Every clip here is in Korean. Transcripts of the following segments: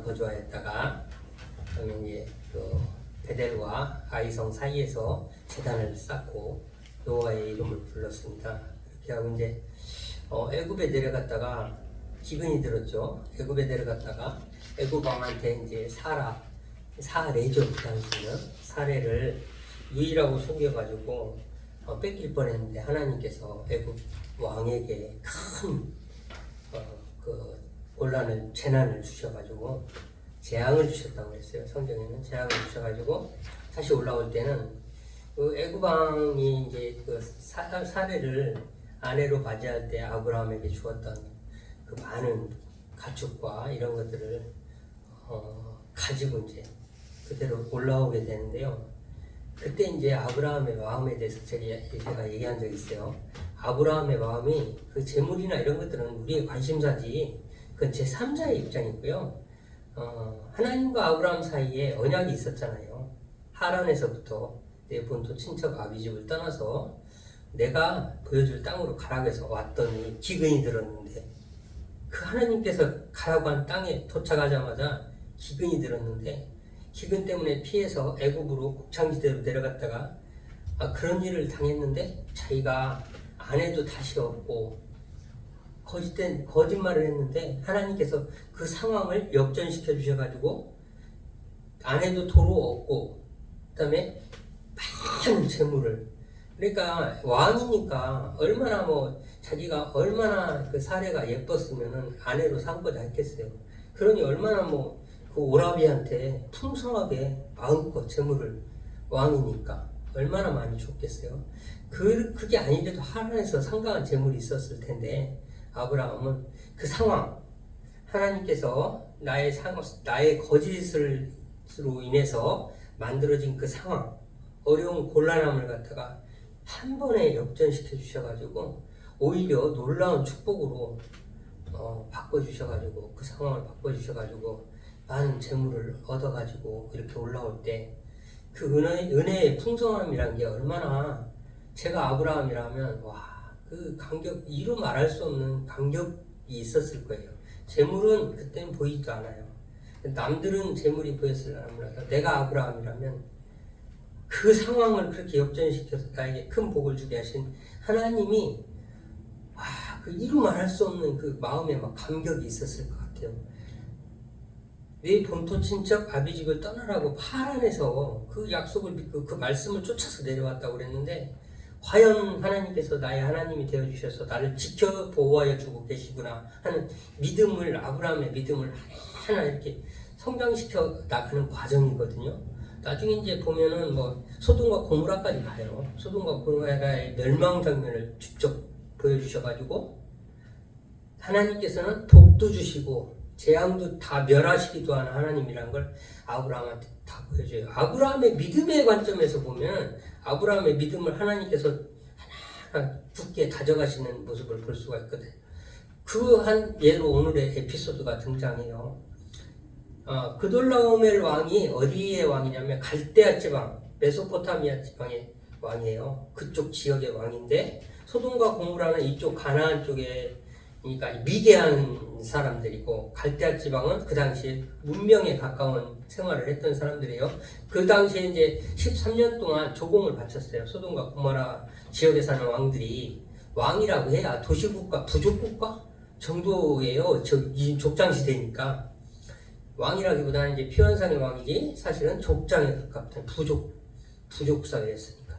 거주하였다가 이제 그 베델과 아이성 사이에서 제단을 쌓고 여호와의 이름을 불렀습니다. 그렇게 하고 이제 애굽에 내려갔다가 기근이 들었죠. 애굽에 내려갔다가 애굽 왕한테 이제 사례죠. 그 당시는 사례를 유일하고 속여가지고 뺏길 뻔했는데 하나님께서 애굽 왕에게 큰 그 곤란을 재난을 주셔가지고 재앙을 주셨다고 했어요. 성경에는 재앙을 주셔가지고 다시 올라올 때는 그 애굽 왕이 이제 그 사례를 아내로 맞이할 때 아브라함에게 주었던 그 많은 가축과 이런 것들을 가지고 이제 그대로 올라오게 되는데요. 그때 이제 아브라함의 마음에 대해서 제가 얘기한 적이 있어요. 아브라함의 마음이 그 재물이나 이런 것들은 우리의 관심사지 그건 제3자의 입장이고요. 하나님과 아브라함 사이에 언약이 있었잖아요. 하란에서부터 내 본토 친척 아비집을 떠나서 내가 보여줄 땅으로 가라고 해서 왔더니 기근이 들었는데 그 하나님께서 가라고 한 땅에 도착하자마자 기근이 들었는데 기근 때문에 피해서 애굽으로 곡창지대로 내려갔다가 그런 일을 당했는데 자기가 아내도 다시 얻고 거짓말을 했는데 하나님께서 그 상황을 역전시켜 주셔가지고 아내도 도로 얻고 그 다음에 많은 재물을 그러니까 왕이니까 얼마나 자기가 얼마나 그 사례가 예뻤으면은 아내로 삼고자 했겠어요. 그러니 얼마나 그 오라비한테 풍성하게 마음껏 재물을 왕이니까 얼마나 많이 줬겠어요. 그게 아니래도 하란에서 상당한 재물이 있었을 텐데 아브라함은 그 상황 하나님께서 나의 거짓으로 인해서 만들어진 그 상황 어려운 곤란함을 갖다가 한 번에 역전시켜 주셔가지고 오히려 놀라운 축복으로 바꿔주셔가지고 그 상황을 바꿔주셔가지고 많은 재물을 얻어가지고 이렇게 올라올 때 그 은혜의 풍성함이란 게 얼마나 제가 아브라함이라면 그 감격 이루 말할 수 없는 감격이 있었을 거예요. 재물은 그때는 보이지도 않아요. 남들은 재물이 보였을라나 몰라도 내가 아브라함이라면 그 상황을 그렇게 역전시켜서 나에게 큰 복을 주게 하신 하나님이 그 이루 말할 수 없는 그 마음에 막 감격이 있었을 것 같아요. 내 본토 친척 아비집을 떠나라고 파란에서 그 약속을 믿고 그 말씀을 쫓아서 내려왔다고 그랬는데 과연 하나님께서 나의 하나님이 되어주셔서 나를 지켜 보호하여 주고 계시구나 하는 믿음을 아브라함의 믿음을 하나하나 이렇게 성장시켜 나가는 과정이거든요. 나중에 이제 보면은 소돔과 고모라까지 가요. 소돔과 고모라의 멸망 장면을 직접 보여주셔가지고 하나님께서는 복도 주시고 재앙도 다 멸하시기도 하는 하나님이라는 걸 아브라함한테 다 보여줘요. 아브라함의 믿음의 관점에서 보면 아브라함의 믿음을 하나님께서 하나하나 굳게 다져가시는 모습을 볼 수가 있거든요. 그 한 예로 오늘의 에피소드가 등장해요. 그돌라오멜 왕이 어디의 왕이냐면 갈대아 지방, 메소포타미아 지방의 왕이에요. 그쪽 지역의 왕인데 소돔과 고모라는 이쪽 가나안 쪽에 그러니까 미개한 사람들이고 갈대아 지방은 그 당시에 문명에 가까운 생활을 했던 사람들이에요. 그 당시에 이제 13년 동안 조공을 바쳤어요. 소돔과 고모라 지역에 사는 왕들이 왕이라고 해야 도시국가, 부족국가 정도예요. 이 족장시대니까 왕이라기보다는 이제 피원상의 왕이지 사실은 족장에 가깝던 부족 사회였으니까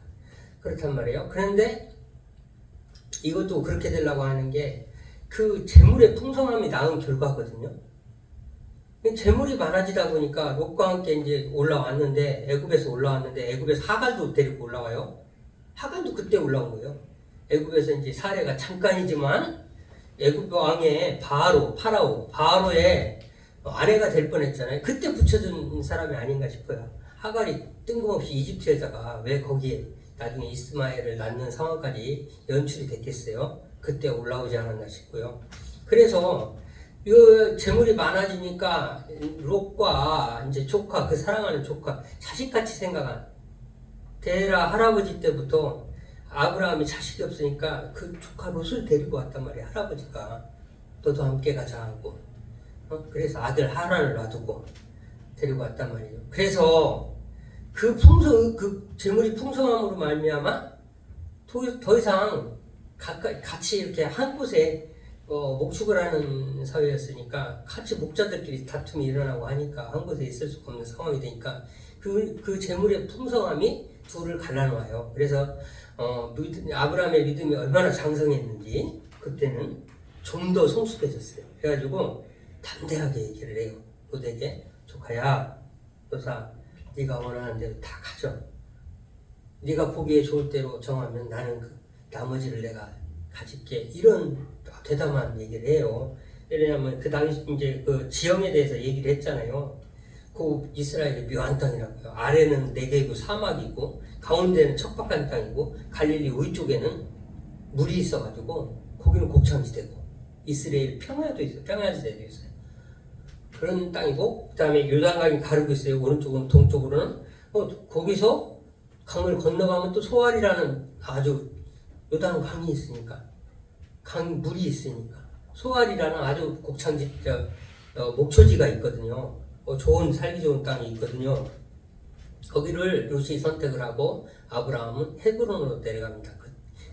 그렇단 말이에요. 그런데 이것도 그렇게 되려고 하는 게 그 재물의 풍성함이 낳은 결과거든요. 재물이 많아지다 보니까 롯과 함께 이제 올라왔는데 애굽에서 하갈도 데리고 올라와요. 하갈도 그때 올라온 거예요. 애굽에서 이제 사례가 잠깐이지만 애굽 왕의 파라오의 아내가 될 뻔했잖아요. 그때 붙여준 사람이 아닌가 싶어요. 하갈이 뜬금없이 이집트 여자가 왜 거기에 나중에 이스마엘을 낳는 상황까지 연출이 됐겠어요. 그때 올라오지 않았나 싶고요. 그래서 이 재물이 많아지니까 롯과 이제 조카, 그 사랑하는 조카, 자식같이 생각한 데라 할아버지 때부터 아브라함이 자식이 없으니까 그 조카 롯을 데리고 왔단 말이에요. 할아버지가 너도 함께 가자 하고 그래서 아들 하란을 놔두고 데리고 왔단 말이에요. 그래서 그 재물이 풍성함으로 말미암아 더 이상 같이 이렇게 한 곳에 목축을 하는 사회였으니까 같이 목자들끼리 다툼이 일어나고 하니까 한 곳에 있을 수가 없는 상황이 되니까 그 재물의 풍성함이 둘을 갈라놓아요. 그래서 아브라함의 믿음이 얼마나 장성했는지 그때는 좀 더 성숙해졌어요. 그래가지고 담대하게 얘기를 해요. 로덱에 조카야, 너사 네가 원하는 대로 다 가져. 네가 보기에 좋을 대로 정하면 나는 나머지를 내가 가질게. 이런 대담한 얘기를 해요. 왜냐하면 그 당시 이제 그 지형에 대해서 얘기를 했잖아요. 그 이스라엘의 묘한 땅이라고요. 아래는 네게브 사막이고 가운데는 척박한 땅이고 갈릴리 위쪽에는 물이 있어가지고 거기는 곡창지대고 이스라엘 평야도 있어요. 평야지대도 있어요. 그런 땅이고 그 다음에 요단강이 가르고 있어요. 오른쪽은 동쪽으로는 거기서 강을 건너가면 또 소알이라는 아주 요단강이 있으니까 물이 있으니까 소알이라는 아주 곡창지 목초지가 있거든요. 살기 좋은 땅이 있거든요. 거기를 롯이 선택을 하고 아브라함은 헤브론으로 내려갑니다.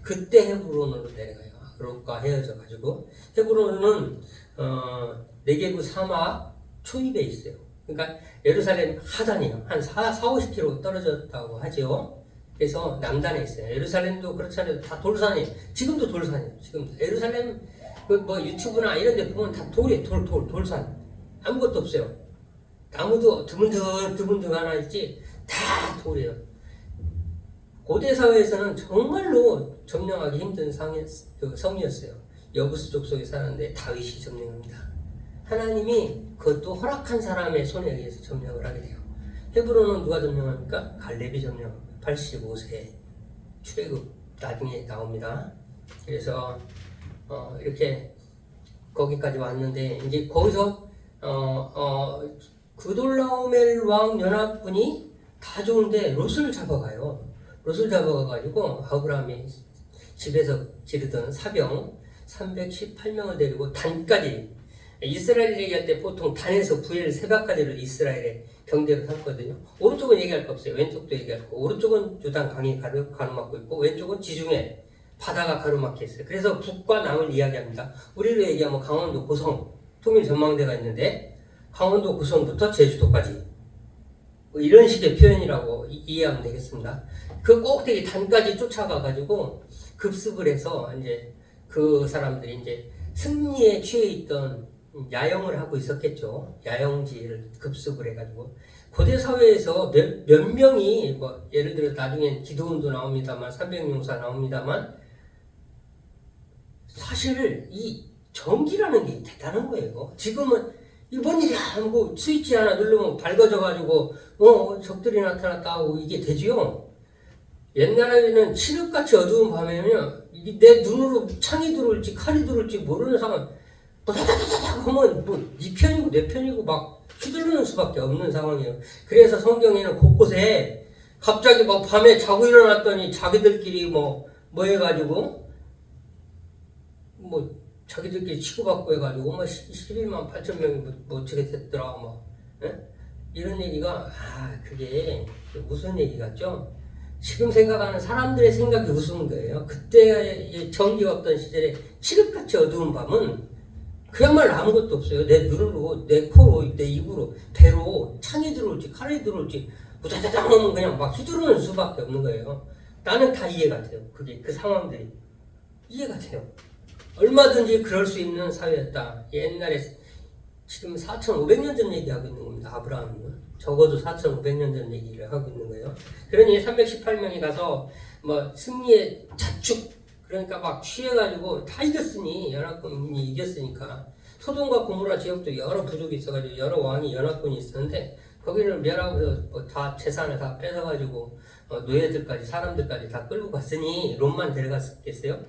그때 헤브론으로 내려가요. 롯과 헤어져 가지고 헤브론은 네게브 사막 초입에 있어요. 그러니까 예루살렘 하단이에요. 한 50km 떨어졌다고 하죠. 그래서 남단에 있어요. 예루살렘도 그렇잖아요. 다 돌산이에요. 지금도 돌산이에요. 지금 예루살렘 유튜브나 이런 데 보면 다 돌이에요. 돌산. 아무것도 없어요. 나무도 드문드문 하나 있지 다 돌이에요. 고대 사회에서는 정말로 점령하기 힘든 성이었어요. 여부스 족속에 사는데 다윗이 점령합니다. 하나님이 그것도 허락한 사람의 손에 의해서 점령을 하게 돼요. 헤브론은 누가 점령합니까? 갈렙이 점령합니다. 85세 출애굽 나중에 나옵니다. 그래서 이렇게 거기까지 왔는데 이제 거기서 그돌라오멜 왕 연합군이 다 좋은데 롯을 잡아가요. 롯을 잡아가가지고 아브라함이 집에서 기르던 사병 318명을 데리고 단까지 이스라엘 얘기할 때 보통 단에서 부엘 세바까지를 이스라엘의 경계로 삼거든요. 오른쪽은 얘기할 거 없어요. 왼쪽도 얘기할 거. 오른쪽은 요단 강이 가로막고 있고 왼쪽은 지중해 바다가 가로막혀 있어요. 그래서 북과 남을 이야기합니다. 우리로 얘기하면 강원도 고성 통일전망대가 있는데 강원도 고성부터 제주도까지 이런 식의 표현이라고 이해하면 되겠습니다. 그 꼭대기 단까지 쫓아가가지고 급습을 해서 이제 그 사람들이 이제 승리에 취해 있던 야영을 하고 있었겠죠. 야영지를 급습을 해가지고 고대 사회에서 몇 명이 예를 들어 나중엔 기도원도 나옵니다만 300용사 나옵니다만 사실 이 전기라는 게 대단한 거예요. 지금은 이번 일이 하고 스위치 하나 누르면 밝아져가지고 적들이 나타났다 하고 이게 되지요. 옛날에는 칠흑같이 어두운 밤에는요 내 눈으로 창이 들어올지 칼이 들어올지 모르는 상황 다다다다닥 하면 네 편이고 내 편이고 막 휘두르는 수밖에 없는 상황이에요. 그래서 성경에는 곳곳에 갑자기 막 밤에 자고 일어났더니 자기들끼리 뭐 해가지고 자기들끼리 치고받고 해가지고 11만 8천 명이 어떻게 됐더라 이런 얘기가 그게 무슨 얘기 같죠? 지금 생각하는 사람들의 생각이 우스운 거예요. 그때 전기가 없던 시절에 칠흑같이 어두운 밤은 그야말로 아무것도 없어요. 내 눈으로, 내 코로, 내 입으로, 배로 창이 들어올지 칼이 들어올지 우다다닥 하면 그냥 막 휘두르는 수밖에 없는 거예요. 나는 다 이해가 돼요. 그 상황들이 이해가 돼요. 얼마든지 그럴 수 있는 사회였다. 옛날에 지금 4,500년 전 얘기하고 있는 겁니다. 아브라함은 적어도 4,500년 전 얘기를 하고 있는 거예요. 그러니 318명이 가서 승리의 자축 그러니까 막 취해가지고 다 이겼으니 연합군이 이겼으니까 소돔과 고모라 지역도 여러 부족이 있어가지고 여러 왕이 연합군이 있었는데 거기를 멸하고서 다 재산을 다 뺏어가지고 노예들까지 사람들까지 다 끌고 갔으니 롯만 데려갔겠어요?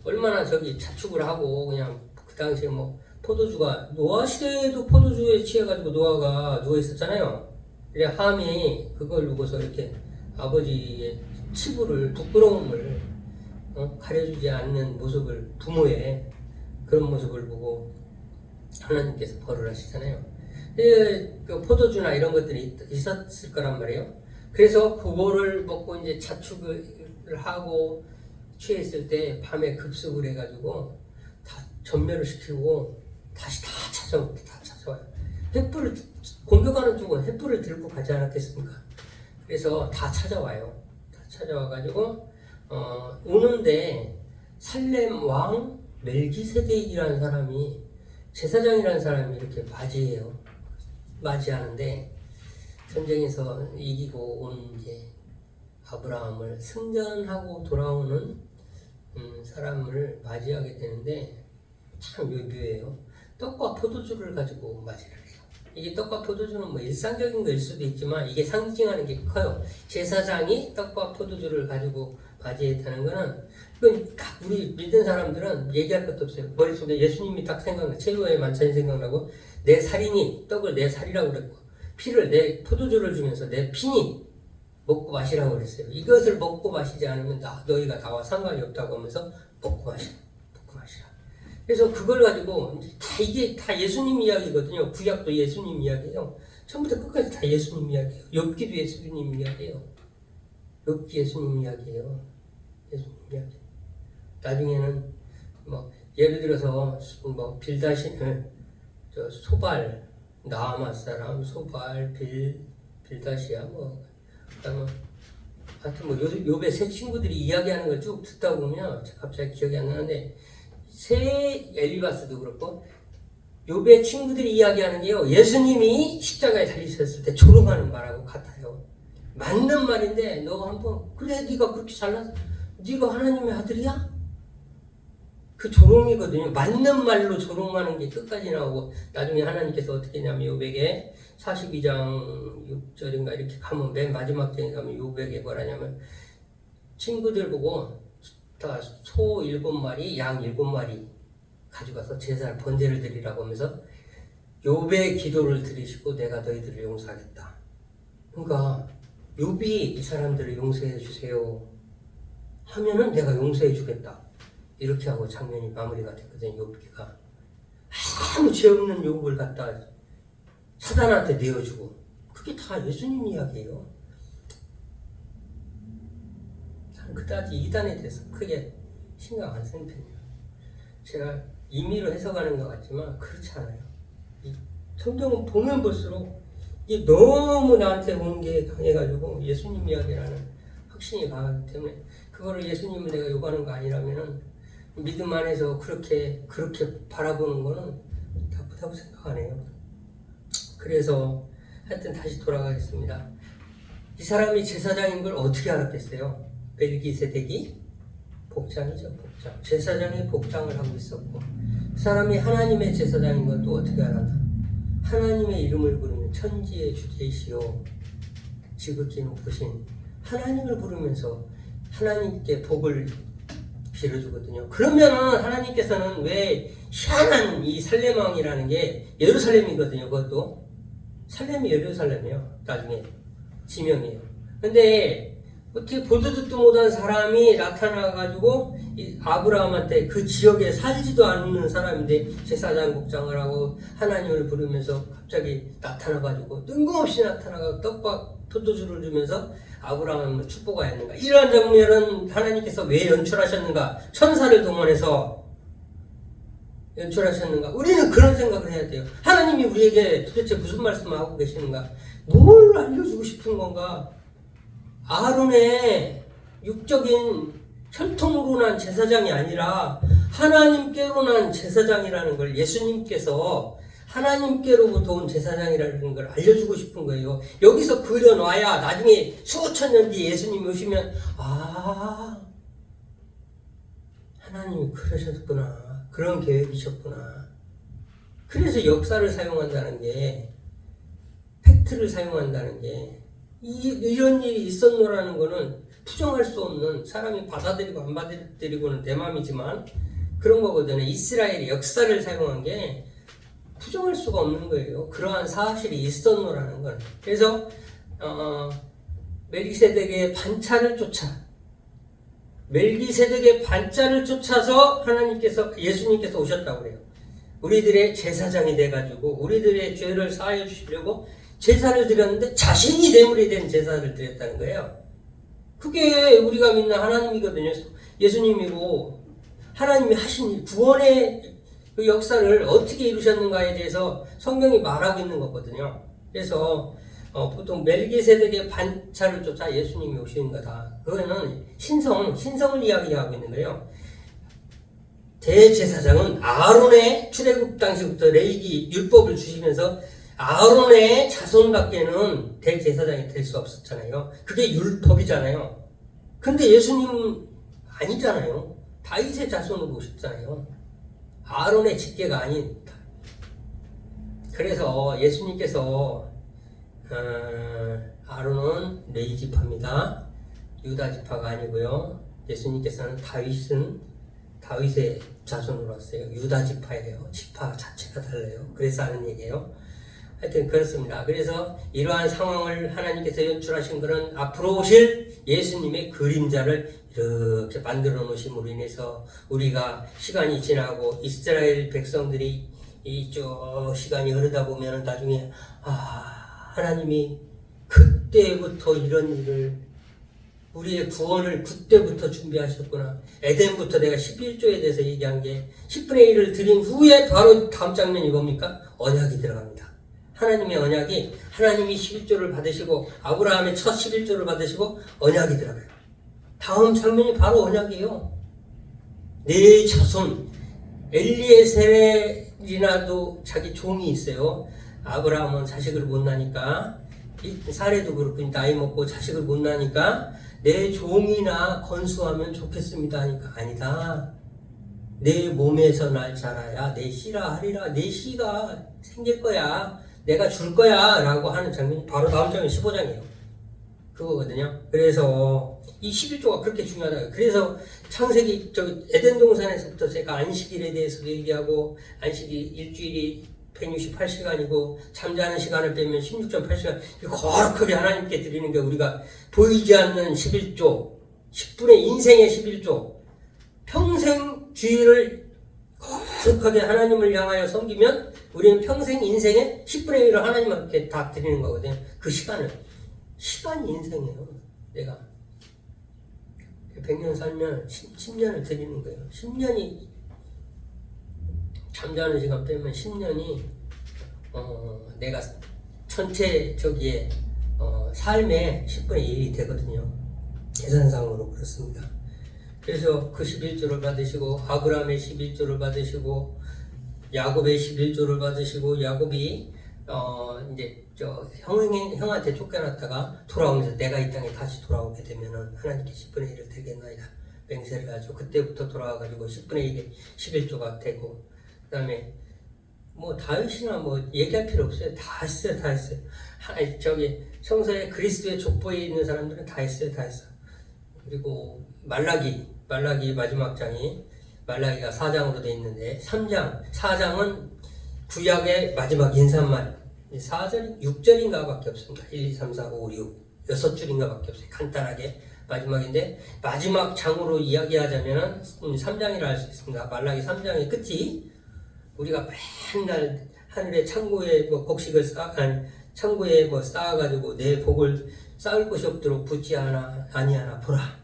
얼마나 자축을 하고 그냥 그 당시에 포도주가 노아 시대에도 포도주에 취해가지고 노아가 누워 있었잖아요. 그래 함이 그걸 보고서 이렇게 아버지의 치부를 부끄러움을 가려주지 않는 모습을 부모의 그런 모습을 보고 하나님께서 벌을 하시잖아요. 그 포도주나 이런 것들이 있었을 거란 말이에요. 그래서 그거를 먹고 이제 자축을 하고 취했을 때 밤에 급습을 해가지고 다 전멸을 시키고 다시 다 찾아와요. 횃불을 공격하는 쪽은 횃불을 들고 가지 않았겠습니까? 그래서 다 찾아와요. 다 찾아와가지고 오는데 살렘 왕 멜기세덱이라는 사람이 제사장이라는 사람이 이렇게 맞이하는데 전쟁에서 이기고 온 이제 아브라함을 승전하고 돌아오는 사람을 맞이하게 되는데 참 묘해요. 떡과 포도주를 가지고 맞이를 해요. 이게 떡과 포도주는 뭐 일상적인 거일 수도 있지만 이게 상징하는 게 커요. 제사장이 떡과 포도주를 가지고 맞이했다는 거는 이건 딱 우리 믿는 사람들은 얘기할 것도 없어요. 머릿속에 예수님이 딱 생각나. 최후의 만찬이 생각나고 내 살이니 떡을 내 살이라고 그랬고 피를 내 포도주를 주면서 내 피니 먹고 마시라고 그랬어요. 이것을 먹고 마시지 않으면 너희가 나와 상관이 없다고 하면서 먹고 마시라. 그래서 그걸 가지고 이게 다 예수님 이야기거든요. 구약도 예수님 이야기예요. 처음부터 끝까지 다 예수님 이야기예요. 욥기도 예수님 이야기예요. 욥기 예수님 이야기예요. 예수님 이야기. 나중에는 뭐 예를 들어서 뭐 소발, 나아마 사람, 소발, 빌다시야 뭐 그다음에 하여튼 뭐 욥의 세 친구들이 이야기하는 걸 쭉 듣다 보면 갑자기 기억이 안 나는데 새 엘리바스도 그렇고 욥의 친구들이 이야기하는 게요. 예수님이 십자가에 달리셨을 때 조롱하는 말하고 같아요. 맞는 말인데 너 한번 그래 네가 그렇게 잘났어. 네가 하나님의 아들이야? 그 조롱이거든요. 맞는 말로 조롱하는 게 끝까지 나오고 나중에 하나님께서 어떻게 했냐면 욥에게 42장 6절인가 이렇게 가면 맨 마지막 장에 가면 욥에게 뭐라냐면 친구들 보고 다 소 7마리, 양 7마리 가져가서 제사를 번제를 드리라고 하면서 욥의 기도를 들으시고 내가 너희들을 용서하겠다. 그러니까 욥이 이 사람들을 용서해 주세요 하면은 내가 용서해 주겠다. 이렇게 하고 장면이 마무리가 됐거든요. 욥기가 아무 죄 없는 욥을 갖다 사단한테 내어주고 그게 다 예수님 이야기예요. 저는 그다지 이단에 대해서 크게 신경 안 쓰는 편이에요. 제가 임의로 해석하는 것 같지만 그렇지 않아요. 이 성경은 보면 볼수록 이 너무 나한테 온 게 강해가지고 예수님 이야기라는 확신이 강하기 때문에 그거를 예수님을 내가 요구하는 거 아니라면은 믿음 안에서 그렇게 바라보는 거는 나쁘다고 생각 안 해요. 그래서 하여튼 다시 돌아가겠습니다. 이 사람이 제사장인 걸 어떻게 알았겠어요? 멜기세덱이 복장이죠, 복장. 제사장이 복장을 하고 있었고 그 사람이 하나님의 제사장인 걸 또 어떻게 알았나? 하나님의 이름을 부르는 천지의 주제이시오 지극히 높으신 하나님을 부르면서 하나님께 복을 빌어주거든요. 그러면은 하나님께서는 왜 희한한 이 살렘왕이라는 게 예루살렘이거든요. 그것도 살렘이 예루살렘이에요. 나중에 지명이에요. 근데 어떻게 보도 듣도 못한 사람이 나타나가지고 이 아브라함한테 그 지역에 살지도 않는 사람인데 제사장 복장을 하고 하나님을 부르면서 갑자기 나타나가지고 뜬금없이 나타나가 떡과 포도주를 주면서 아브라함을 축복하였는가? 이러한 장면은 하나님께서 왜 연출하셨는가? 천사를 동원해서 연출하셨는가? 우리는 그런 생각을 해야 돼요. 하나님이 우리에게 도대체 무슨 말씀을 하고 계시는가? 뭘 알려주고 싶은 건가? 아론의 육적인 혈통으로 난 제사장이 아니라 하나님께로 난 제사장이라는 걸 예수님께서 하나님께로부터 온 제사장이라는 걸 알려주고 싶은 거예요. 여기서 그려놔야 나중에 수천 년 뒤에 예수님이 오시면 하나님이 그러셨구나. 그런 계획이셨구나. 그래서 역사를 사용한다는 게 팩트를 사용한다는 게 이런 일이 있었노라는 거는 부정할 수 없는 사람이 받아들이고 안 받아들이고는 내 맘이지만 그런 거거든요. 이스라엘의 역사를 사용한 게 부정할 수가 없는 거예요. 그러한 사실이 있었노라는 건. 그래서 멜기세덱의 반차를 쫓아서 예수님께서 오셨다고 그래요. 우리들의 제사장이 돼가지고 우리들의 죄를 사하여 주시려고 제사를 드렸는데 자신이 제물이 된 제사를 드렸다는 거예요. 그게 우리가 믿는 하나님이거든요. 예수님이고 하나님이 하신 구원의 그 역사를 어떻게 이루셨는가에 대해서 성경이 말하고 있는 거거든요. 그래서 보통 멜기세덱의 반차를 쫓아 예수님이 오시는 거다. 그거는 신성을 이야기하고 있는 거예요. 대제사장은 아론의 출애굽 당시부터 레위기 율법을 주시면서 아론의 자손밖에는 대제사장이 될 수 없었잖아요. 그게 율법이잖아요. 근데 예수님은 아니잖아요. 다윗의 자손으로 오셨잖아요. 아론의 직계가 아닌. 그래서 예수님께서 아론은 레위 지파입니다. 유다 지파가 아니고요. 예수님께서는 다윗의 자손으로 왔어요. 유다 지파예요. 지파 자체가 달라요. 그래서 하는 얘기예요. 하여튼 그렇습니다. 그래서 이러한 상황을 하나님께서 연출하신 것은 앞으로 오실 예수님의 그림자를 이렇게 만들어 놓으심으로 인해서 우리가 시간이 지나고 이스라엘 백성들이 이쪽 시간이 흐르다 보면 나중에 하나님이 그때부터 이런 일을 우리의 구원을 그때부터 준비하셨구나. 에덴부터 내가 11조에 대해서 얘기한 게 10분의 1을 드린 후에 바로 다음 장면이 뭡니까? 언약이 들어갑니다. 하나님의 언약이 하나님이 11조를 받으시고 아브라함의 첫 11조를 받으시고 언약이 들어가요. 다음 장면이 바로 언약이에요. 네 자손 엘리에셀이라도 자기 종이 있어요. 아브라함은 자식을 못 나니까 사례도 그렇고 나이 먹고 자식을 못 나니까 내 종이나 건수하면 좋겠습니다 하니까 아니다. 내 몸에서 날 자라야 내 씨라 하리라. 내 씨가 생길 거야. 내가 줄 거야 라고 하는 장면이 바로 다음 장면 15장이에요. 그거거든요. 그래서 이 11조가 그렇게 중요하다. 그래서 창세기 에덴 동산에서부터 제가 안식일에 대해서도 얘기하고 안식일 일주일이 168시간이고 잠자는 시간을 빼면 16.8시간 거룩하게 하나님께 드리는 게 우리가 보이지 않는 11조 10분의 인생의 11조 평생 주의를 거룩하게 하나님을 향하여 섬기면 우리는 평생 인생의 10분의 1을 하나님께 다 드리는 거거든요. 그 시간이 인생이에요. 내가 100년 살면 10년을 드리는 거예요. 10년이 잠자는 시간 빼면 10년이 내가 전체 삶의 10분의 1이 되거든요. 계산상으로 그렇습니다. 그래서 그 11조를 받으시고 아브라함의 11조를 받으시고 야곱의 11조를 받으시고 야곱이 이제 형한테 쫓겨났다가 돌아오면서 내가 이 땅에 다시 돌아오게 되면은 하나님께 10분의 1을 드리겠나이다 맹세를 하죠. 그때부터 돌아와가지고 10분의 1이 11조가 되고 그 다음에 다윗이나 얘기할 필요 없어요. 다 했어요. 성서에 그리스도의 족보에 있는 사람들은 다 했어요. 그리고 말라기 마지막 장이 말라기가 4장으로 되어 있는데 4장은 구약의 마지막 인사말 4절, 6절인가 밖에 없습니다. 1, 2, 3, 4, 5, 6 6줄인가 밖에 없어요. 간단하게 마지막인데 마지막 장으로 이야기하자면 3장이라 할 수 있습니다. 말라기 3장의 끝이 우리가 맨날 하늘의 창고에 곡식을 창고에 쌓아가지고 내 복을 쌓을 곳이 없도록 붙지 아니하나 보라.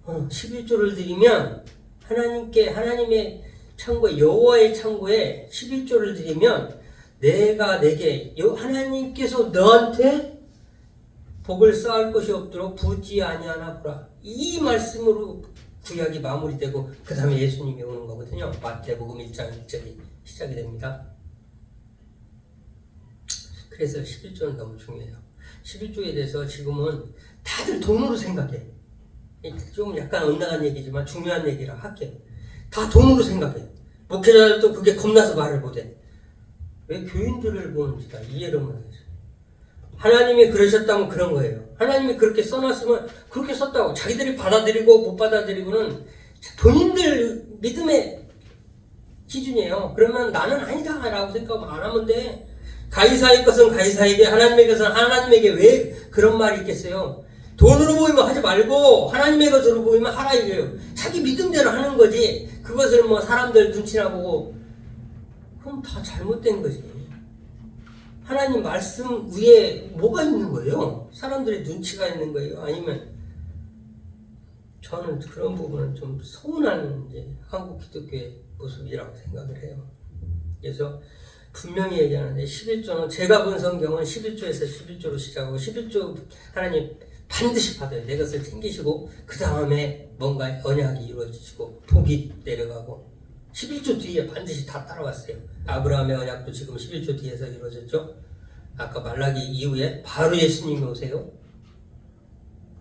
11조를 드리면 하나님의 창고에 여호와의 창고에 11조를 드리면 내가 내게 하나님께서 너한테 복을 쌓을 것이 없도록 붙지 아니하나 보라. 이 말씀으로 구약이 마무리되고 그 다음에 예수님이 오는 거거든요. 마태복음 1장 1절이 시작이 됩니다. 그래서 11조는 너무 중요해요. 11조에 대해서 지금은 다들 돈으로 생각해. 좀 약간 엇나간 얘기지만 중요한 얘기라 할게요. 다 돈으로 생각해. 목회자들도 그게 겁나서 말을 못해. 왜 교인들을 보는지 다 이해를 못하겠어요. 하나님이 그러셨다면 그런 거예요. 하나님이 그렇게 써놨으면 그렇게 썼다고. 자기들이 받아들이고 못 받아들이고는 본인들 믿음의 기준이에요. 그러면 나는 아니다 라고 생각하면 안 하면 돼. 가이사의 것은 가이사에게, 하나님의 것은 하나님에게. 왜 그런 말이 있겠어요? 돈으로 보이면 하지 말고 하나님의 것으로 보이면 하라 이거예요. 자기 믿음대로 하는 거지. 그것을 사람들 눈치나 보고 그럼 다 잘못된 거지. 하나님 말씀 위에 뭐가 있는 거예요? 사람들의 눈치가 있는 거예요? 아니면 저는 그런 부분은 좀 서운한 이제 한국 기독교의 모습이라고 생각을 해요. 그래서 분명히 얘기하는데 11조는 제가 본 성경은 11조에서 11조로 시작하고 11조 하나님 반드시 받아요. 내 것을 챙기시고 그 다음에 뭔가 언약이 이루어지고 복이 내려가고 11조 뒤에 반드시 다 따라왔어요. 아브라함의 언약도 지금 11조 뒤에서 이루어졌죠. 아까 말라기 이후에 바로 예수님이 오세요.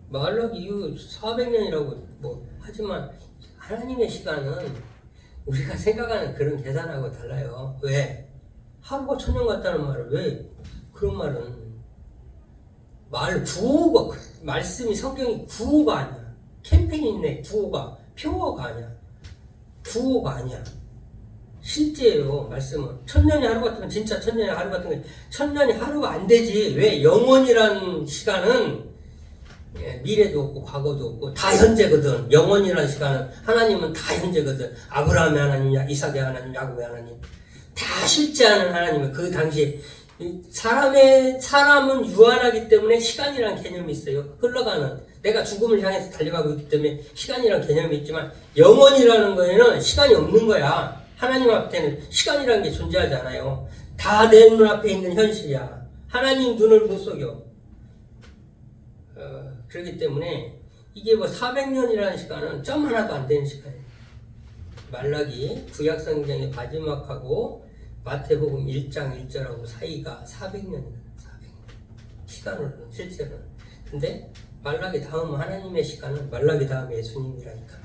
말라기 이후 400년이라고 뭐 하지만 하나님의 시간은 우리가 생각하는 그런 계산하고 달라요. 왜? 하루가 천년 같다는 말을 왜? 그런 말은 구호가 말씀이 성경이 구호가 아니야. 캠페인이 있네. 구호가 표어가 아니야. 구호가 아니야. 실제예요. 말씀은 천년이 하루 같으면 진짜 천년이 하루 같은 거 천년이 하루가 안 되지. 왜? 영원이라는 시간은 미래도 없고 과거도 없고 다 현재거든. 영원이라는 시간은 하나님은 다 현재거든. 아브라함의 하나님, 이삭의 하나님, 야곱의 하나님 다 실제하는 하나님은 그 당시에 사람은 유한하기 때문에 시간이라는 개념이 있어요. 흘러가는 내가 죽음을 향해서 달려가고 있기 때문에 시간이라는 개념이 있지만 영원이라는 거에는 시간이 없는 거야. 하나님 앞에는 시간이라는 게 존재하지 않아요. 다 내 눈앞에 있는 현실이야. 하나님 눈을 못 속여. 그렇기 때문에 이게 뭐 400년이라는 시간은 점 하나도 안 되는 시간이에요. 말라기 구약성경의 마지막하고 마태복음 1장 1절하고 사이가 400년이에요. 400년. 시간으로는 실제로는. 근데 말라기 다음 하나님의 시간은 말라기 다음 예수님이라니까.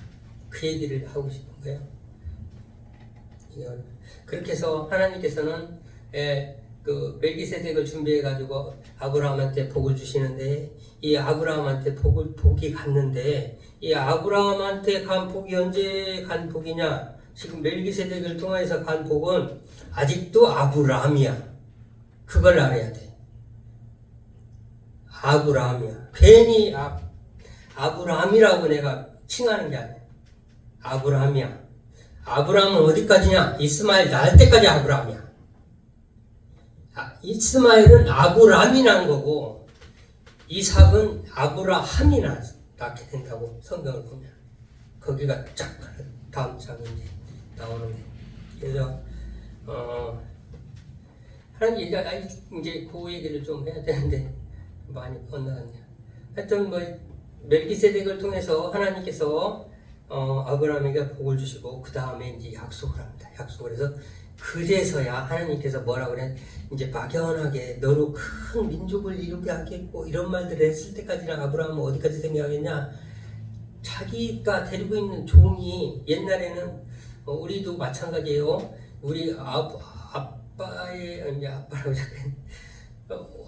그 얘기를 하고 싶은 거예요. 그렇게 해서 하나님께서는 그 멜기세덱을 준비해 가지고 아브라함한테 복을 주시는데 이 아브라함한테 복이 갔는데 이 아브라함한테 간 복이 언제 간 복이냐? 지금 멜기세덱을 통해서 간 복은 아직도 아브라함이야. 그걸 알아야 돼. 아브라함이야. 괜히 아브라함이라고 내가 칭하는 게 아니야. 아브라함이야. 아브라함은 어디까지냐? 이스마엘 낳을 때까지 아브라함이야. 이스마엘은 아브라함이 난 거고 이삭은 아브라함이 낳게 된다고 성경을 보면 거기가 쫙 다음 장에 이제 나오는 게 그래서 하나님 이제 그 얘기를 좀 해야 되는데 많이 건너갔네요. 하여튼 뭐 멜기세덱을 통해서 하나님께서 아브라함에게 복을 주시고 그 다음에 이제 약속을 합니다. 약속을 해서 그제서야 하나님께서 뭐라 그래? 이제 막연하게 너로 큰 민족을 이루게 하겠고 이런 말들을 했을 때까지는 아브라함은 어디까지 생각하겠냐? 자기가 데리고 있는 종이 옛날에는 우리도 마찬가지예요. 우리 아빠의 이제 아빠라고 잠깐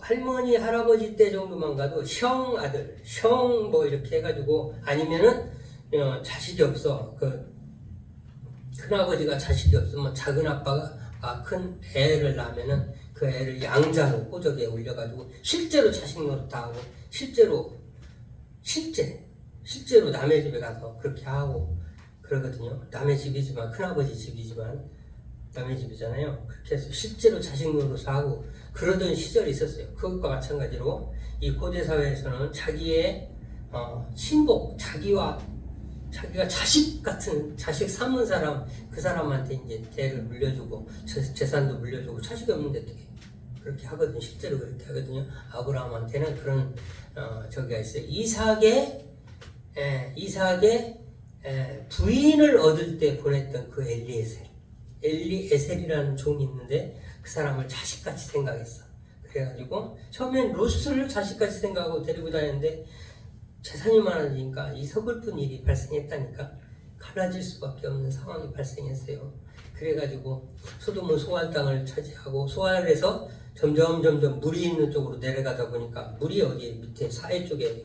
할머니 할아버지 때 정도만 가도 형 아들 형 뭐 이렇게 해가지고 아니면은 자식이 없어 큰아버지가 자식이 없으면 작은 아빠가 큰 애를 낳으면은 그 애를 양자로 호적에 올려가지고 실제로 자식 노릇 다 하고 실제로 남의 집에 가서 그렇게 하고 그러거든요. 남의 집이지만 큰아버지 집이지만 남의 집이잖아요. 그렇게 해서 실제로 자식 노릇을 하고 그러던 시절이 있었어요. 그것과 마찬가지로 이 고대 사회에서는 자기의 친복, 자기가 자식 삼은 사람, 그 사람한테 이제 대를 물려주고, 재산도 물려주고, 자식이 없는데 어떻게 그렇게 하거든요. 실제로 그렇게 하거든요. 아브라함한테는 그런, 저기가 있어요. 이삭의 부인을 얻을 때 보냈던 그 엘리에셀이라는 종이 있는데, 그 사람을 자식같이 생각했어. 그래가지고, 처음엔 롯을 자식같이 생각하고 데리고 다녔는데, 재산이 많아지니까 이 서글픈 일이 발생했다니까 갈라질 수밖에 없는 상황이 발생했어요. 그래가지고 소돔은 소알 땅을 차지하고 소알에서 점점 물이 있는 쪽으로 내려가다 보니까 물이 어디에 밑에 사해 쪽에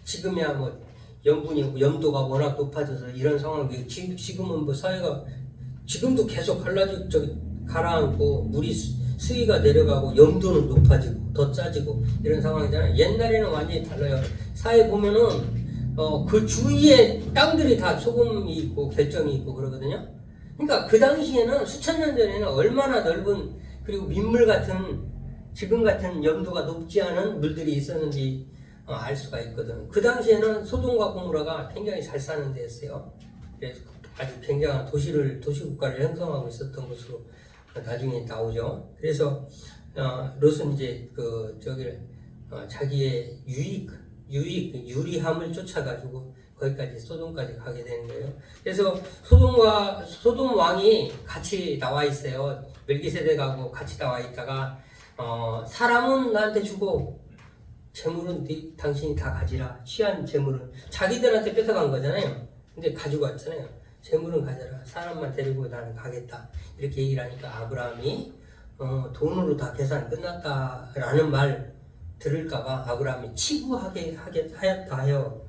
지금이야 뭐 염도가 워낙 높아져서 이런 상황이 지금은 뭐 사회가 지금도 계속 가라앉고 물이 수위가 내려가고 염도는 높아지고 더 짜지고 이런 상황이잖아요. 옛날에는 완전히 달라요. 사회 보면은 그 주위에 땅들이 다 소금이 있고 결정이 있고 그러거든요. 그러니까 그 당시에는 수천 년 전에는 얼마나 넓은 그리고 민물 같은 지금 같은 염도가 높지 않은 물들이 있었는지 알 수가 있거든. 그 당시에는 소돔과 고모라가 굉장히 잘 사는 데였어요. 그래서 아주 굉장한 도시국가를 형성하고 있었던 것으로 나중에 나오죠. 그래서 롯은 이제 자기의 유리함을 쫓아가지고 거기까지 소돔까지 가게 되는 거예요. 그래서 소돔 왕이 같이 나와 있어요. 멜기세덱하고 같이 나와 있다가 사람은 나한테 주고 재물은 당신이 다 가지라. 취한 재물은 자기들한테 뺏어간 거잖아요. 근데 가지고 왔잖아요. 재물은 가져라. 사람만 데리고 나는 가겠다. 이렇게 얘기를 하니까 아브라함이 돈으로 다 계산 끝났다라는 말 들을까봐 아브라함이 하였다 하여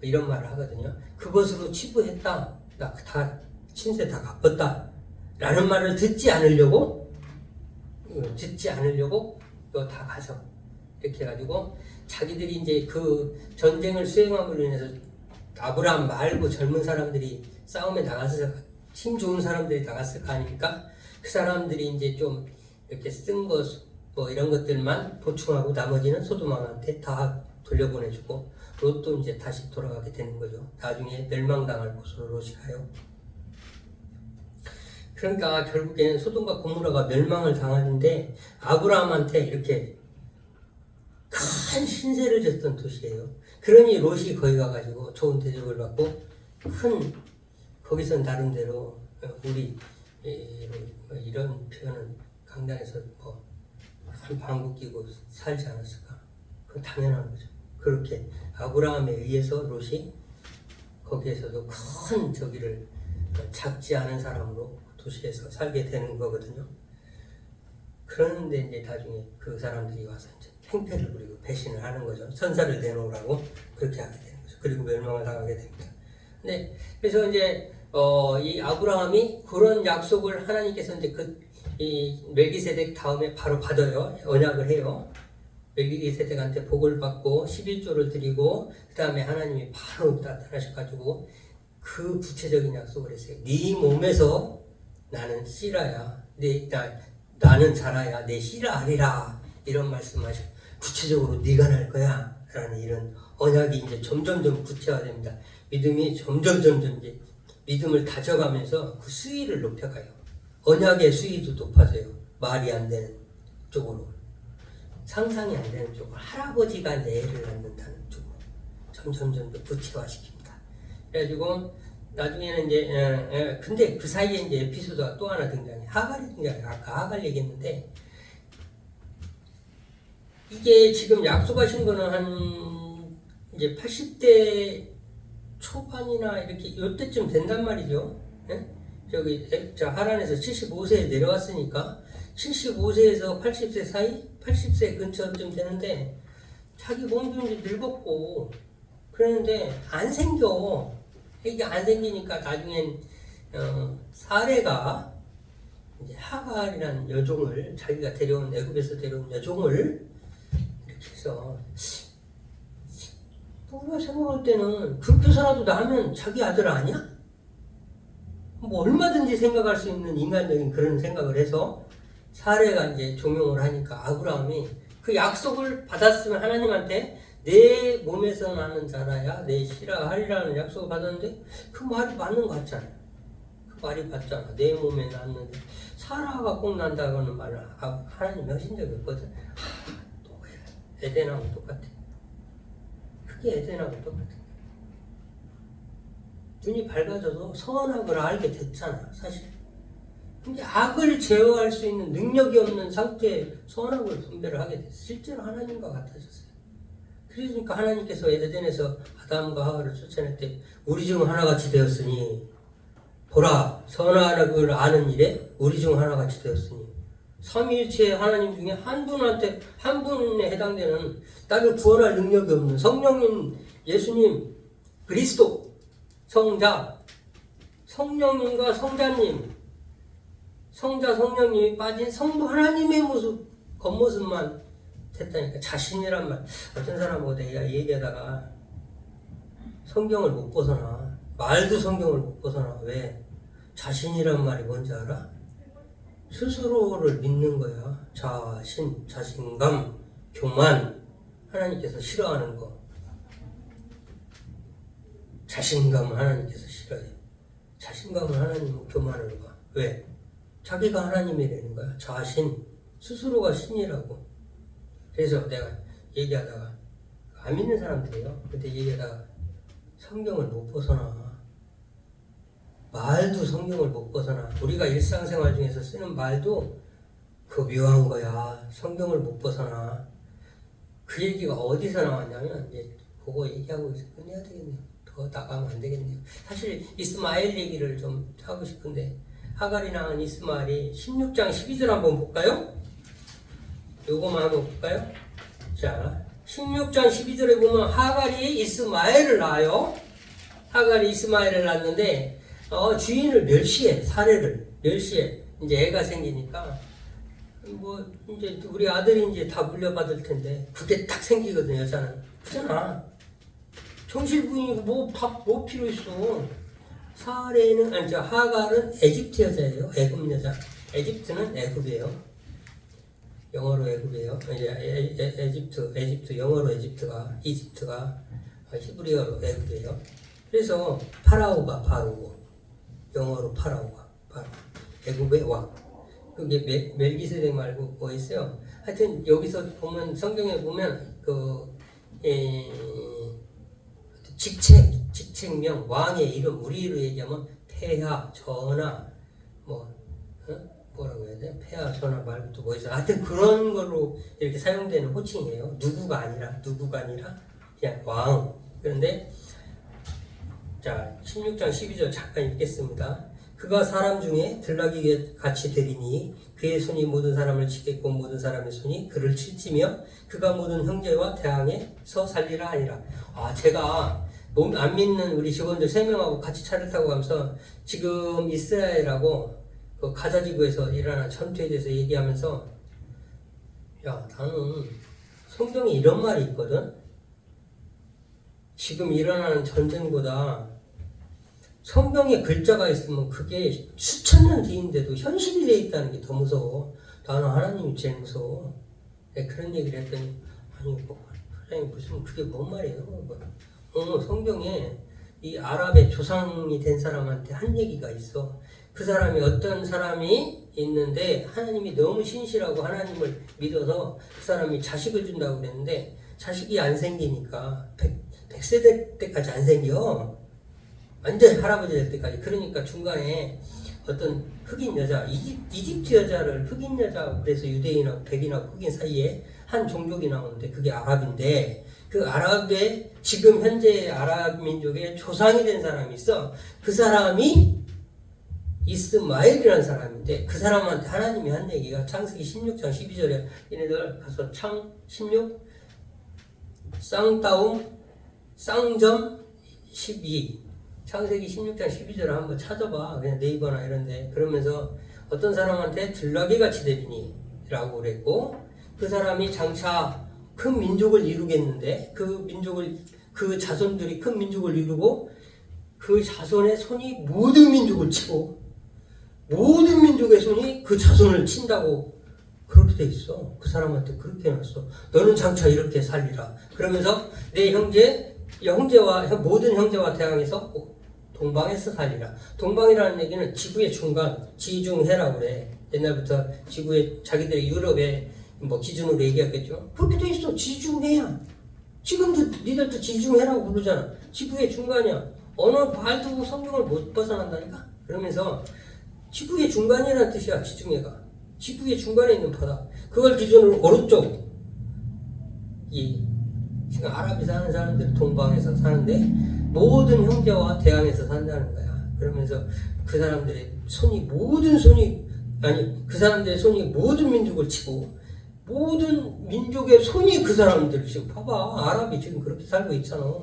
이런 말을 하거든요. 그것으로 치부했다. 나 다 친세 다 갚았다. 라는 말을 듣지 않으려고 너 다 가서 이렇게 해가지고 자기들이 이제 그 전쟁을 수행함으로 인해서 아브라함 말고 젊은 사람들이 싸움에 나가서 힘 좋은 사람들이 나갔을 거 아닙니까? 그 사람들이 이제 좀 이렇게 쓴 것 뭐 이런 것들만 보충하고 나머지는 소돔 왕한테 다 돌려보내주고 롯도 이제 다시 돌아가게 되는 거죠. 나중에 멸망당할 곳으로 롯이 가요. 그러니까 결국에는 소돔과 고모라가 멸망을 당하는데 아브라함한테 이렇게 큰 신세를 졌던 도시예요. 그러니 롯이 거기 가가지고 좋은 대접을 받고 거기서 나름대로 우리 이런 표현은 강단에서 한 방구 끼고 살지 않았을까? 그건 당연한 거죠. 그렇게 아브라함에 의해서 롯이 거기에서도 큰 저기를 작지 않은 사람으로 도시에서 살게 되는 거거든요. 그런데 이제 나중에 그 사람들이 와서 이제 행패를 부리고 배신을 하는 거죠. 선사를 내놓으라고 그렇게 하게 되는 거죠. 그리고 멸망을 당하게 됩니다. 네, 그래서 이제 이 아브라함이 그런 약속을 하나님께서 이제 이 멜기세덱 다음에 바로 받아요. 언약을 해요. 멜기세덱한테 복을 받고 11조를 드리고 그 다음에 하나님이 바로 나타나셔가지고 그 구체적인 약속을 했어요. 네 몸에서 나는 씨라야, 나는 자라야 내 씨라 하리라 이런 말씀하셔. 구체적으로 네가 날 거야 라는 이런 언약이 이제 점점점 구체화됩니다. 믿음이 점점 이제 믿음을 다져가면서 그 수위를 높여가요. 언약의 수위도 높아져요. 말이 안 되는 쪽으로, 상상이 안 되는 쪽으로, 할아버지가 내 애를 낳는다는 쪽으로 점점 구체화시킵니다. 그래가지고 나중에는 이제 근데 그 사이에 이제 에피소드가 또 하나 등장해. 하갈이 등장해. 아까 하갈 얘기했는데 이게 지금 약속하신 거는 한 이제 80대 초반이나 이렇게 이때쯤 된단 말이죠. 예? 하란에서 75세에 내려왔으니까 75세에서 80세 사이, 80세 근처쯤 되는데 자기 몸도 이제 늙었고 그러는데 안 생겨. 이게 안 생기니까 나중엔 사레가 이제 하갈이라는 여종을 자기가 애굽에서 데려온 여종을 이렇게 해서 우리가 생각할 때는 그렇게 살아도 나면 자기 아들 아니야? 뭐 얼마든지 생각할 수 있는 인간적인 그런 생각을 해서 사레가 이제 종용을 하니까 아브라함이 그 약속을 받았으면 하나님한테 내 몸에서 나는 자라야 내 씨라 하리라는 약속을 받았는데 그 말이 맞는 것 같잖아요. 그 말이 맞잖아. 내 몸에 났는데 사라가 꼭 난다고는 말을 하나님이 하신 적이 없거든. 똑같아. 에덴하고 똑같아. 그게 에덴하고 똑같아. 눈이 밝아져서 선악을 알게 됐잖아, 사실. 근데 악을 제어할 수 있는 능력이 없는 상태에 선악을 분별을 하게 됐어. 실제로 하나님과 같아졌어요. 그러니까 하나님께서 에덴에서 아담과 하와를 쫓아낼 때 우리 중 하나같이 되었으니 보라, 선악을 아는 일에 우리 중 하나같이 되었으니 삼위일체의 하나님 중에 한 분에 해당되는 나를 구원할 능력이 없는 성령님, 예수님, 그리스도, 성자, 성령님과 성자님, 성자, 성령님이 빠진 성도 하나님의 겉모습만 됐다니까. 자신이란 말. 어떤 사람하고 내가 얘기하다가 성경을 못 벗어나. 말도 성경을 못 벗어나. 왜? 자신이란 말이 뭔지 알아? 스스로를 믿는 거야. 자신, 자신감, 교만. 하나님께서 싫어하는 거. 자신감을 하나님께서 싫어해요. 자신감을 하나님은 교만으로 봐. 왜? 자기가 하나님이라는 거야. 자신, 스스로가 신이라고. 그래서 내가 얘기하다가 안 믿는 사람들이에요. 그때 얘기하다가 성경을 못 벗어나. 말도 성경을 못 벗어나. 우리가 일상생활 중에서 쓰는 말도 그 묘한 거야. 성경을 못 벗어나. 그 얘기가 어디서 나왔냐면 이제 그거 얘기하고 끝내야 되겠네요. 더 나가면 안 되겠네요. 사실 이스마엘 얘기를 좀 하고 싶은데 하갈이 낳은 이스마엘이 16장 12절 한번 볼까요? 요거만 한번 볼까요? 자, 16장 12절에 보면 하갈이 이스마엘을 낳아요. 하갈이 이스마엘을 낳았는데 주인을 멸시해. 사례를 멸시해. 이제 애가 생기니까 뭐 이제 우리 아들이 이제 다 물려받을 텐데 그게 딱 생기거든. 여자는 그잖아. 정실부인이고 뭐 필요 있어. 사례는 아니 저 하갈은 에집트 여자예요. 애굽 여자. 에집트는 애굽이에요. 영어로 애굽이에요. 이제 에집트 영어로 이집트가 히브리어로 애굽이에요. 그래서 파라오가 바로고 영어로 파라오가 바로 애굽의 왕. 그게 멜기세덱 말고 뭐 있어요. 하여튼 여기서 보면 성경에 보면 직책명 왕의 이름 우리로 얘기하면 폐하 전하 뭐라고 해야 돼? 폐하 전하 말고 또 뭐 있어. 하여튼 그런 걸로 이렇게 사용되는 호칭이에요. 누구가 아니라 그냥 왕. 그런데 자 16장 12절 잠깐 읽겠습니다. 그가 사람 중에 들나귀 같이 되리니 그의 손이 모든 사람을 치겠고 모든 사람의 손이 그를 칠지며 그가 모든 형제와 대항에서 살리라 하니라. 제가 안 믿는 우리 직원들 3명하고 같이 차를 타고 가면서 지금 이스라엘하고 그 가자지구에서 일어난 전투에 대해서 얘기하면서 나는 성경에 이런 말이 있거든. 지금 일어나는 전쟁보다 성경에 글자가 있으면 그게 수천 년 뒤인데도 현실이 되어 있다는 게 더 무서워. 나는 하나님이 제일 무서워. 그런 얘기를 했더니 하나님 무슨 그게 뭔 말이에요? 성경에 이 아랍의 조상이 된 사람한테 한 얘기가 있어. 그 사람이 어떤 사람이 있는데 하나님이 너무 신실하고 하나님을 믿어서 그 사람이 자식을 준다고 그랬는데 자식이 안 생기니까 100세 될 때까지 안 생겨. 완전 할아버지 될 때까지. 그러니까 중간에 어떤 흑인 여자, 이집트 여자를 흑인 여자, 그래서 유대인하고 백인하고 흑인 사이에 한 종족이 나오는데 그게 아랍인데 그 아랍의 지금 현재 아랍 민족의 조상이 된 사람이 있어. 그 사람이 이스마엘이라는 사람인데 그 사람한테 하나님이 한 얘기가 창세기 16장 12절에 얘네들 가서 창 16 쌍따움 쌍점 12 창세기 16장 12절을 한번 찾아봐. 그냥 네이버나 이런데. 그러면서 어떤 사람한테 들나귀 같이 되리니 라고 그랬고 그 사람이 장차 큰 민족을 이루겠는데 그 자손들이 큰 민족을 이루고 그 자손의 손이 모든 민족을 치고 모든 민족의 손이 그 자손을 친다고 그렇게 돼 있어. 그 사람한테 그렇게 해놨어. 너는 장차 이렇게 살리라. 그러면서 내 형제와 모든 형제와 대항해서 동방에서 살리라. 동방이라는 얘기는 지구의 중간, 지중해라고 그래. 옛날부터 지구의 자기들의 유럽의 뭐 기준으로 얘기하겠죠. 그렇게 돼 있어. 지중해야. 지금도 니들도 지중해라고 부르잖아. 지구의 중간이야. 어느 말도 성경을 못 벗어난다니까. 그러면서 지구의 중간이라는 뜻이야. 지중해가. 지구의 중간에 있는 바다. 그걸 기준으로 오른쪽 지금 아랍이 사는 사람들 동방에서 사는데 모든 형제와 대항해서 산다는 거야. 그러면서 그 사람들의 그 사람들의 손이 모든 민족을 치고 모든 민족의 손이 그 사람들 지금 봐봐. 아랍이 지금 그렇게 살고 있잖아.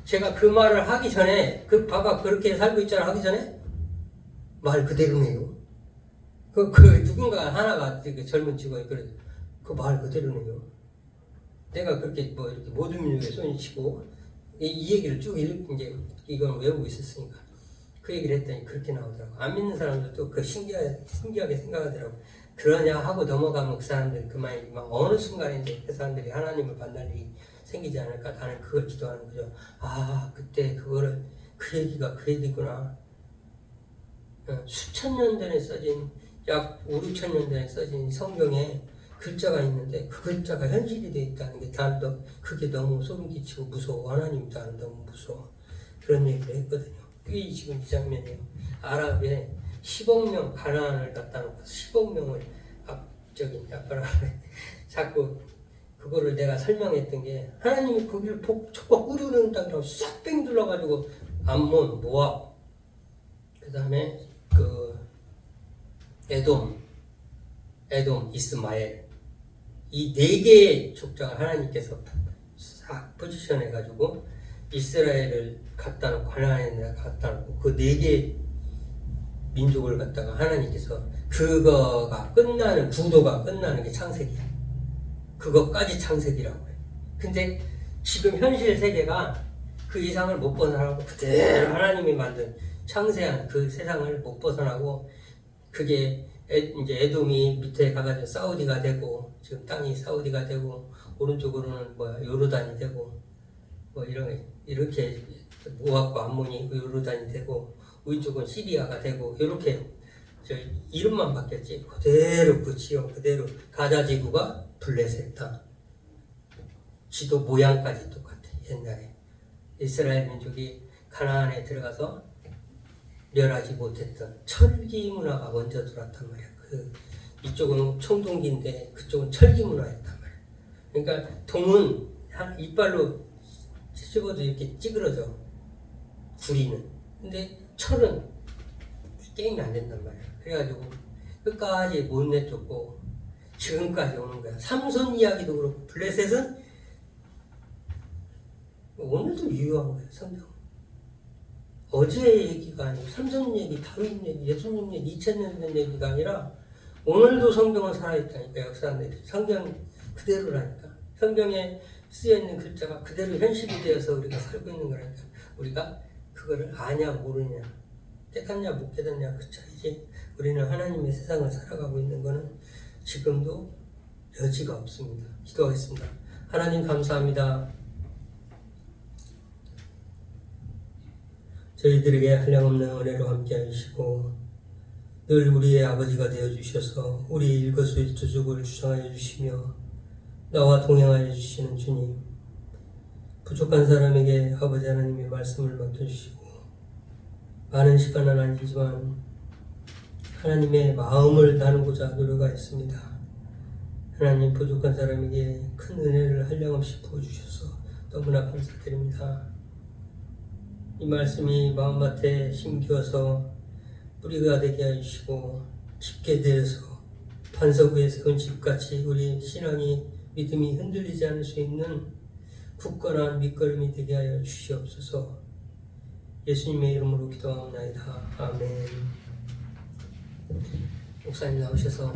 제가 그 말을 하기 전에 봐봐 그렇게 살고 있잖아 하기 전에 말 그대로네요. 누군가 하나가 젊은 직원이 그래 그 말 그대로네요. 내가 그렇게 이렇게 모든 민족의 손이 치고 이 얘기를 쭉 이제 이건 외우고 있었으니까 그 얘기를 했더니 그렇게 나오더라고. 안 믿는 사람들도 그 신기하게 생각하더라고. 그러냐 하고 넘어가면 그 사람들 그만이지만 어느 순간에 이제 그 사람들이 하나님을 만날 일이 생기지 않을까. 나는 그걸 기도하는 거죠. 아, 그때 그거를 그 얘기가 그 얘기구나. 수천 년 전에 써진 약 5, 6천 년 전에 써진 성경에 글자가 있는데 그 글자가 현실이 되어 있다는 게 나는 그게 너무 소름 끼치고 무서워. 하나님도 나는 너무 무서워. 그런 얘기를 했거든요. 그게 지금 이 장면이에요. 아랍에 10억 명 가나안을 갖다 놓고 10억 명을 약간 자꾸 그거를 내가 설명했던 게 하나님이 거기를 족박 꾸려놓은 땅이라고 싹 뺑 둘러가지고 암몬, 모압, 그 다음에 그 에돔, 이스마엘 이 네 개의 족장을 하나님께서 싹 포지션해가지고 이스라엘을 갖다 놓고 가나안에 갖다 놓고 그 네 개의 민족을 갖다가 하나님께서 그거가 끝나는 구도가 끝나는 게 창세기야. 그것까지 창세기라고 해. 근데 지금 현실 세계가 그 이상을 못 벗어나고 그대로 하나님이 만든 창세한 그 세상을 못 벗어나고 그게 이제 에돔이 밑에 가가지고 사우디가 되고 지금 땅이 사우디가 되고 오른쪽으로는 요르단이 되고 이렇게 모압과 암몬이 요르단이 되고 위쪽은 시리아가 되고 이렇게 이름만 바뀌었지 그대로 그 지형 그대로 가자 지구가 블레셋 땅 지도 모양까지 똑같아. 옛날에 이스라엘 민족이 가나안에 들어가서 멸하지 못했던 철기 문화가 먼저 들어왔단 말이야. 이쪽은 청동기인데 그쪽은 철기 문화였단 말이야. 그러니까 동은 이빨로 씹어도 이렇게 찌그러져 구리는. 근데 철은 게임이 안 된단 말이야. 그래가지고 끝까지 못 내쫓고 지금까지 오는 거야. 삼손 이야기도 그렇고 블레셋은 오늘도 유효한 거야. 성경. 어제의 얘기가 아니고 삼손 얘기, 다윗 얘기, 예수님 얘기, 2000년 전 얘기가 아니라 오늘도 성경은 살아있다니까. 역사들이 성경 그대로라니까. 성경에 쓰여있는 글자가 그대로 현실이 되어서 우리가 살고 있는 거라니까. 우리가 그거를 아냐 모르냐 깨닫냐 못 깨닫냐 그 차이지. 우리는 하나님의 세상을 살아가고 있는 거는 지금도 여지가 없습니다. 기도하겠습니다. 하나님 감사합니다. 저희들에게 한량없는 은혜로 함께 해주시고 늘 우리의 아버지가 되어주셔서 우리의 일거수일투족을 주장하여 주시며 나와 동행하여 주시는 주님, 부족한 사람에게 아버지 하나님의 말씀을 맡겨주시고 많은 시간은 아니지만 하나님의 마음을 나누고자 노력하였습니다. 하나님, 부족한 사람에게 큰 은혜를 한량없이 부어주셔서 너무나 감사드립니다. 이 말씀이 마음밭에 심기어서 뿌리가 되게 하시고 깊게 되어서 반석 위에 세운 집같이 우리 신앙이 믿음이 흔들리지 않을 수 있는 굳건한 밑거름이 되게 하여 주시옵소서. 예수님의 이름으로 기도하옵나이다. 아멘. 목사님 나오셔서